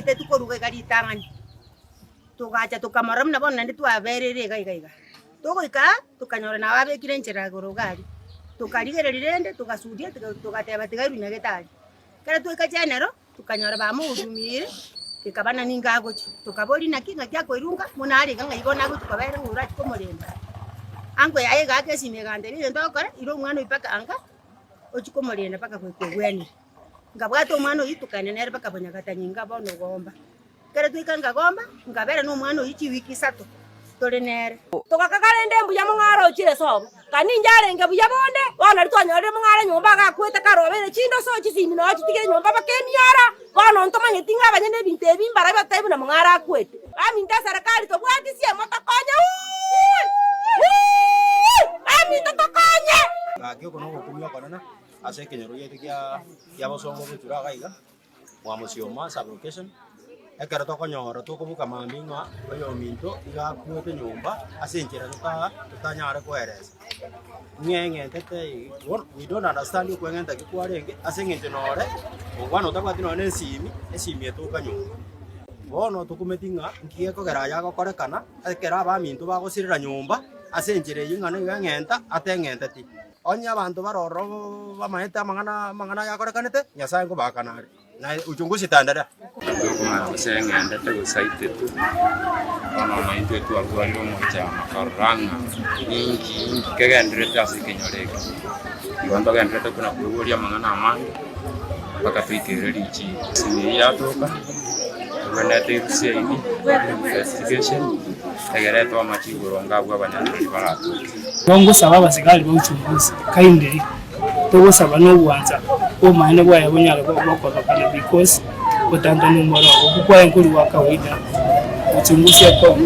twamanyite tukoruga garitangani tugacha tukamaromna bona ndi twaberere gaiga tugoika tukanyora na wabekire njera gorogari tukarigererende tukasudia tugateba tigaru na getari kare tuika chanero tukanyora ba muhudumire tikabana ningago tukabori na kinga kya koirunga munari ganga igona go tukabere ngura chikomorenda ango yaye gake simegande ni ndokora iro mwana ipaka anga ochikomorenda paka kwegweni ngabwato mwana yitukane nere paka bonyagata nyinga bono gomba kare tuika ngagomba ngabere no mwana yichi wiki sato tole nere tukakakarende mbuya mungaro chire sobo kaninjare nge buya bonde wana litwanyore mungara nyomba ga kweta karobere chindo so chisimi no chitige nyomba bakeniara wana ntomanye tinga banyene binte bimbara bataibu na mungara kwete aminta serikali to bwatisi motokonye aminta tokonye akyo kono kumya kanana ase kenyero yete kya bosongo bitura gaiga mwa musioma sub location ekara tokonyora tukubuka mambinga oyo minto iga kwete nyumba asenjera tutanyara kwereza ngenge tete we don't understand you kwengenda kikwarenge asengente nore ngwana utakwati no esimi etuka nyumba bono tukumetinga nkieko geraya gokorekana ekera ba minto bagosirira nyumba asenjere yingana ngenta atengente ti onya abantu baroro bamaheta mangana yakorekanete nyasaye ngo bakanare na uchunguzi tandara kuma sengenda te site tu ono na into tu algo moja makaranga ningi kegendre tasi kenyoreka iwando gendre te kuna kuria mangana amani paka fikire richi sini ya toka wena te usieni investigation tegere to amachiguro ngabwa banyana barato bongo saba basigali b'uchunguzi kainde to saba no buanza o maana bwa yabonyala boko kana because utanda numero kwa enkuli wa kawaida uchunguzi hapo